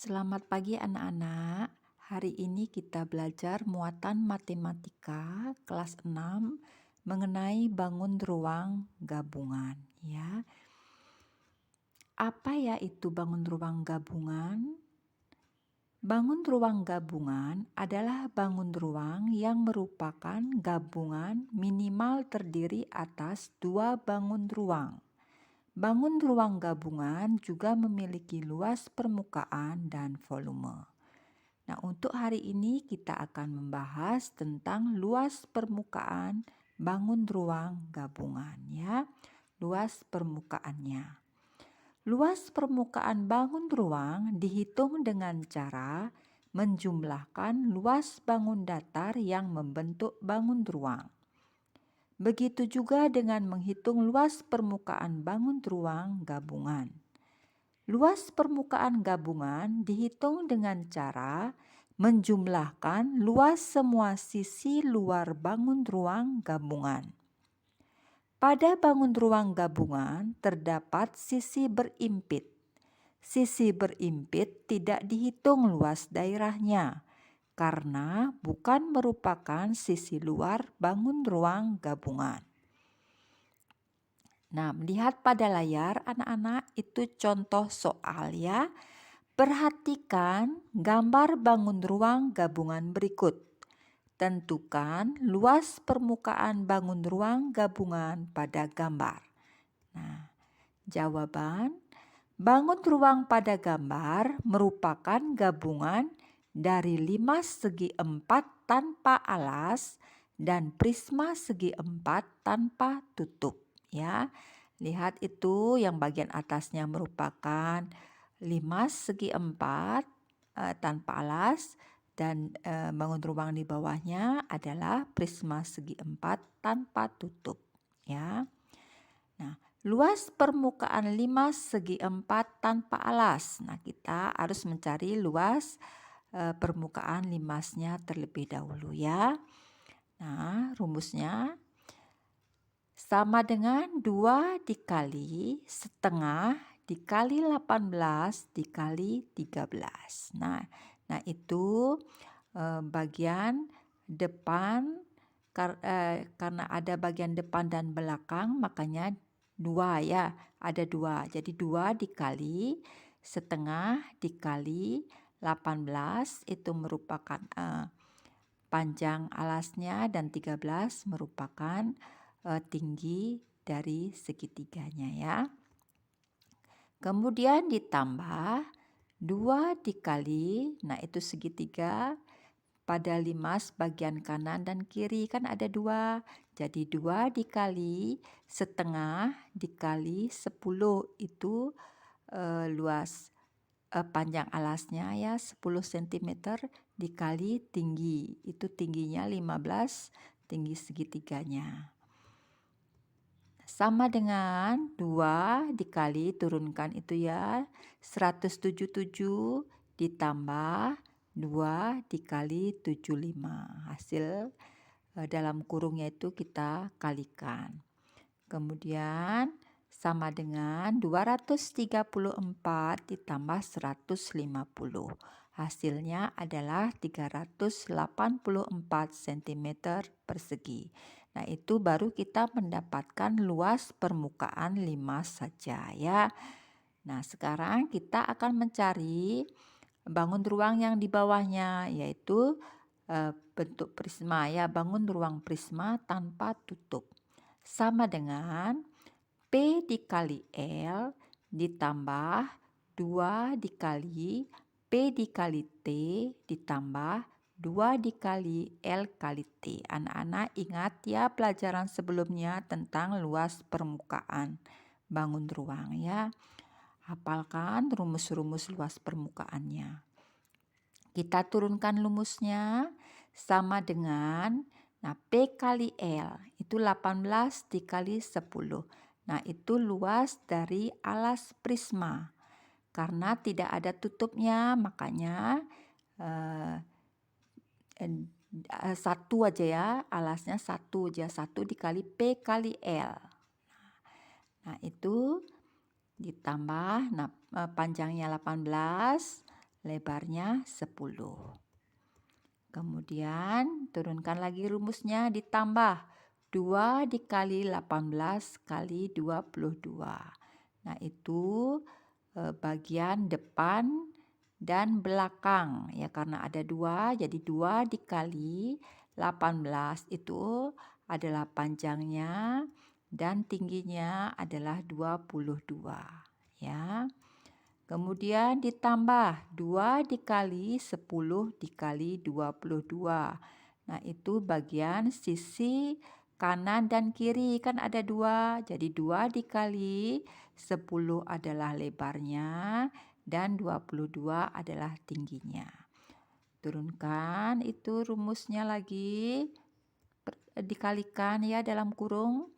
Selamat pagi anak-anak. Hari ini kita belajar muatan matematika kelas 6 mengenai bangun ruang gabungan ya. Apa ya itu bangun ruang gabungan? Bangun ruang gabungan adalah bangun ruang yang merupakan gabungan minimal terdiri atas dua bangun ruang. Bangun ruang gabungan juga memiliki luas permukaan dan volume. Nah, untuk hari ini kita akan membahas tentang luas permukaan bangun ruang gabungan ya. Luas permukaannya. Luas permukaan bangun ruang dihitung dengan cara menjumlahkan luas bangun datar yang membentuk bangun ruang. Begitu juga dengan menghitung luas permukaan bangun ruang gabungan. Luas permukaan gabungan dihitung dengan cara menjumlahkan luas semua sisi luar bangun ruang gabungan. Pada bangun ruang gabungan terdapat sisi berimpit. Sisi berimpit tidak dihitung luas daerahnya karena bukan merupakan sisi luar bangun ruang gabungan. Nah, melihat pada layar anak-anak itu contoh soal ya. Perhatikan gambar bangun ruang gabungan berikut. Tentukan luas permukaan bangun ruang gabungan pada gambar. Nah, jawaban bangun ruang pada gambar merupakan gabungan dari 5 segi 4 tanpa alas dan prisma segi 4 tanpa tutup ya. Lihat itu yang bagian atasnya merupakan 5 segi 4 tanpa alas dan bangun ruang di bawahnya adalah prisma segi 4 tanpa tutup ya. Nah, luas permukaan 5 segi 4 tanpa alas. Nah, kita harus mencari luas permukaan limasnya terlebih dahulu ya. Nah, rumusnya sama dengan 2 dikali setengah dikali 18 dikali 13. Nah itu bagian depan karena ada bagian depan dan belakang makanya 2 ya, ada 2. Jadi 2 dikali setengah dikali 18 itu merupakan panjang alasnya dan 13 merupakan tinggi dari segitiganya ya. Kemudian ditambah 2 dikali, nah itu segitiga pada limas bagian kanan dan kiri kan ada 2. Jadi 2 dikali setengah dikali 10 itu luas panjang alasnya ya 10 cm dikali tinggi. Itu tingginya 15, tinggi segitiganya. Sama dengan 2 dikali turunkan itu ya 177 ditambah 2 dikali 75. Hasil dalam kurungnya itu kita kalikan. Kemudian sama dengan 234 ditambah 150. Hasilnya adalah 384 cm persegi. Nah, itu baru kita mendapatkan luas permukaan limas saja ya. Nah, sekarang kita akan mencari bangun ruang yang di bawahnya yaitu bentuk prisma ya, bangun ruang prisma tanpa tutup. Sama dengan P dikali L ditambah 2 dikali P dikali T ditambah 2 dikali L kali T. Anak-anak ingat ya pelajaran sebelumnya tentang luas permukaan bangun ruang ya. Hafalkan rumus-rumus luas permukaannya. Kita turunkan rumusnya sama dengan P kali L itu 18 dikali 10. Nah, itu luas dari alas prisma. Karena tidak ada tutupnya, makanya satu aja ya, alasnya 1 aja, 1 dikali P kali L. Nah, itu ditambah panjangnya 18, lebarnya 10. Kemudian turunkan lagi rumusnya, ditambah 2 dikali 18 kali 22. Nah itu bagian depan dan belakang ya, karena ada 2 jadi 2 dikali 18 itu adalah panjangnya dan tingginya adalah 22 ya. Kemudian ditambah 2 dikali 10 dikali 22. Nah itu bagian sisi kanan dan kiri, kan ada 2. Jadi 2 dikali 10 adalah lebarnya dan 22 adalah tingginya. Turunkan itu rumusnya lagi, dikalikan ya dalam kurung.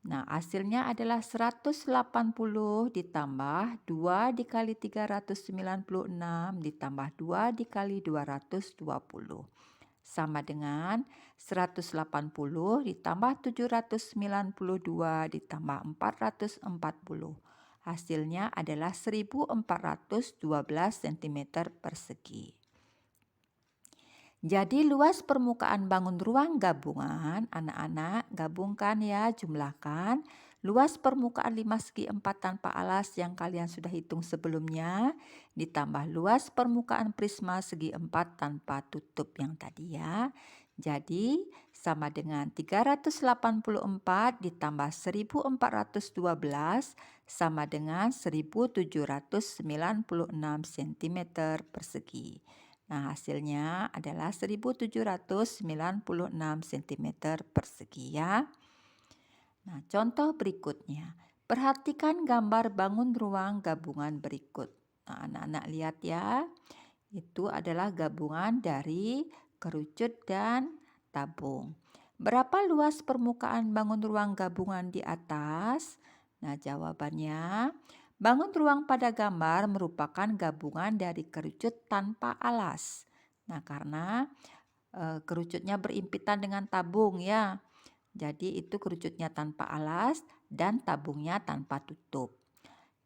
Nah, hasilnya adalah 180 ditambah 2 dikali 396 ditambah 2 dikali 220. Sama dengan 180 ditambah 792 ditambah 440. Hasilnya adalah 1412 cm persegi. Jadi luas permukaan bangun ruang gabungan, anak-anak gabungkan ya, jumlahkan. Luas permukaan 5 segi 4 tanpa alas yang kalian sudah hitung sebelumnya, ditambah luas permukaan prisma segi 4 tanpa tutup yang tadi ya. Jadi sama dengan 384 ditambah 1412 sama dengan 1796 cm persegi. Nah, hasilnya adalah 1796 cm persegi ya. Nah, contoh berikutnya. Perhatikan gambar bangun ruang gabungan berikut. Nah, anak-anak lihat ya. Itu adalah gabungan dari kerucut dan tabung. Berapa luas permukaan bangun ruang gabungan di atas? Nah, jawabannya bangun ruang pada gambar merupakan gabungan dari kerucut tanpa alas. Nah, karena kerucutnya berimpitan dengan tabung ya. Jadi itu kerucutnya tanpa alas dan tabungnya tanpa tutup.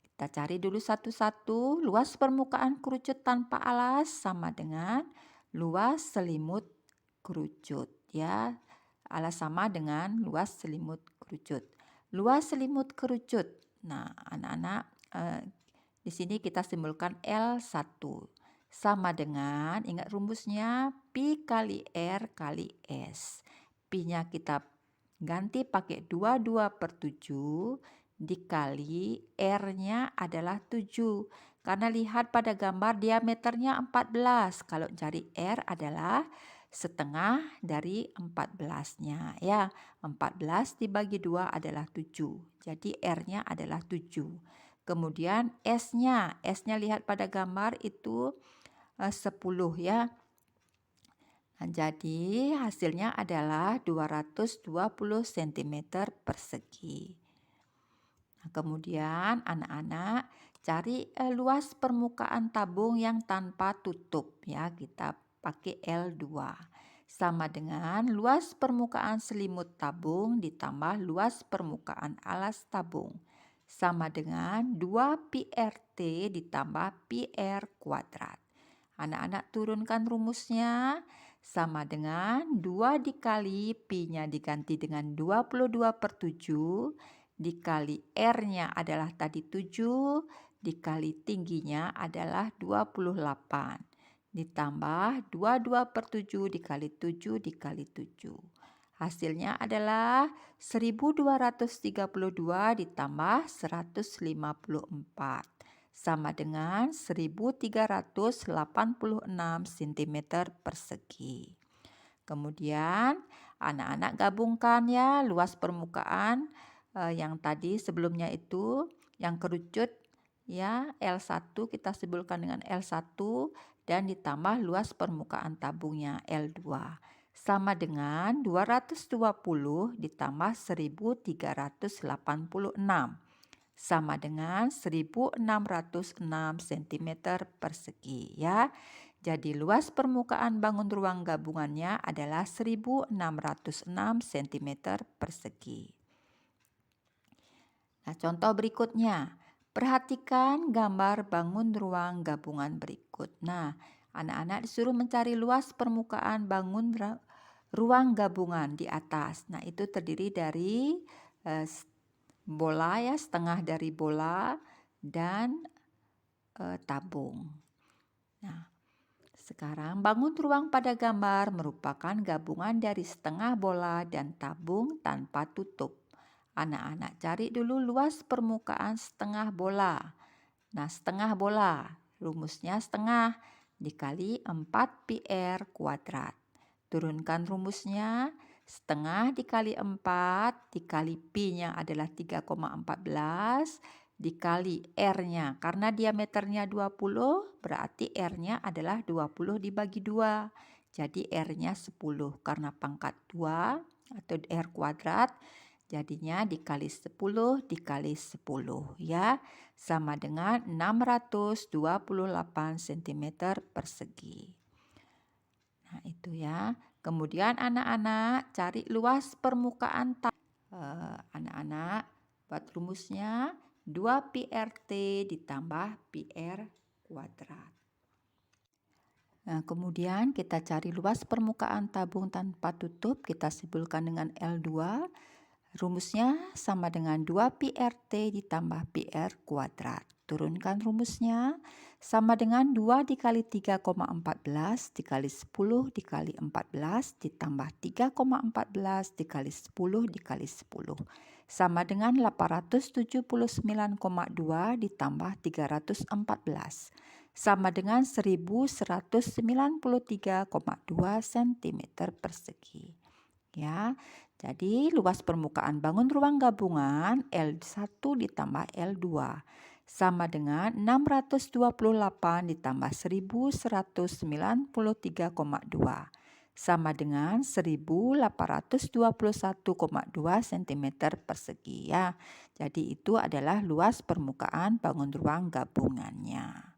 Kita cari dulu satu-satu. Luas permukaan kerucut tanpa alas sama dengan luas selimut kerucut ya. Alas sama dengan luas selimut kerucut. Luas selimut kerucut. Nah, anak-anak di sini kita simbolkan L1 sama dengan, ingat rumusnya, Pi kali R kali S. Pi-nya kita ganti pakai 22/7 dikali R-nya adalah 7. Karena lihat pada gambar diameternya 14. Kalau cari R adalah setengah dari 14-nya ya. 14 dibagi 2 adalah 7. Jadi R-nya adalah 7. Kemudian S-nya lihat pada gambar itu 10 ya. Nah, jadi hasilnya adalah 220 cm persegi. Nah, kemudian anak-anak cari luas permukaan tabung yang tanpa tutup ya. Kita pakai L2. Sama dengan luas permukaan selimut tabung ditambah luas permukaan alas tabung. Sama dengan 2 pi RT ditambah pi R kuadrat. Anak-anak turunkan rumusnya. Sama dengan 2 dikali Pi-nya diganti dengan 22/7 dikali R-nya adalah tadi 7 dikali tingginya adalah 28 ditambah 22/7 dikali 7 dikali 7. Hasilnya adalah 1232 ditambah 154 sama dengan 1386 cm persegi. Kemudian anak-anak gabungkan ya luas permukaan yang tadi sebelumnya itu yang kerucut ya L1 kita simbolkan dengan L1 dan ditambah luas permukaan tabungnya L2 sama dengan 220 ditambah 1386 sama dengan 1606 cm persegi ya. Jadi luas permukaan bangun ruang gabungannya adalah 1606 cm persegi. Nah, contoh berikutnya. Perhatikan gambar bangun ruang gabungan berikut. Nah, anak-anak disuruh mencari luas permukaan bangun ruang gabungan di atas. Nah, itu terdiri dari bola ya, setengah dari bola dan tabung. Nah, sekarang bangun ruang pada gambar merupakan gabungan dari setengah bola dan tabung tanpa tutup. Anak-anak cari dulu luas permukaan setengah bola. Nah, setengah bola, rumusnya setengah dikali 4 pi R kuadrat. Turunkan rumusnya, setengah dikali 4 dikali pi-nya adalah 3,14 dikali R-nya. Karena diameternya 20, berarti R-nya adalah 20 dibagi 2. Jadi R-nya 10 karena pangkat 2 atau R kuadrat. Jadinya dikali 10 dikali 10 ya, sama dengan 628 cm persegi. Nah, itu ya. Kemudian anak-anak cari luas permukaan anak-anak buat rumusnya 2 pi RT ditambah pi R kuadrat. Nah, kemudian kita cari luas permukaan tabung tanpa tutup, kita simpulkan dengan L2. Rumusnya sama dengan 2 pi RT ditambah pi R kuadrat. Turunkan rumusnya, sama dengan 2 dikali 3,14 dikali 10 dikali 14 ditambah 3,14 dikali 10 dikali 10. Sama dengan 879,2 ditambah 314. Sama dengan 1193,2 cm persegi. Ya, jadi luas permukaan bangun ruang gabungan L1 ditambah L2 sama dengan 628 ditambah 1193,2 sama dengan 1821,2 cm persegi ya. Jadi itu adalah luas permukaan bangun ruang gabungannya.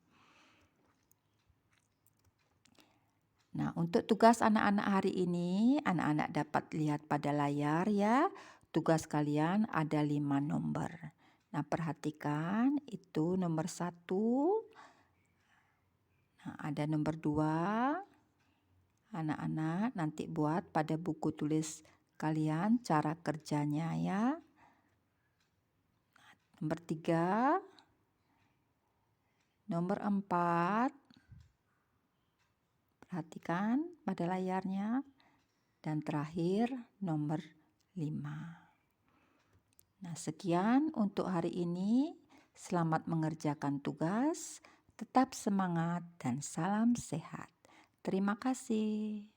Nah, untuk tugas anak-anak hari ini, anak-anak dapat lihat pada layar ya. Tugas kalian ada 5 nomor. Nah, perhatikan itu nomor 1. Nah, ada nomor 2. Anak-anak nanti buat pada buku tulis kalian cara kerjanya ya. Nomor 3. Nomor 4. Perhatikan pada layarnya. Dan terakhir nomor 5. Nah, sekian untuk hari ini. Selamat mengerjakan tugas. Tetap semangat dan salam sehat. Terima kasih.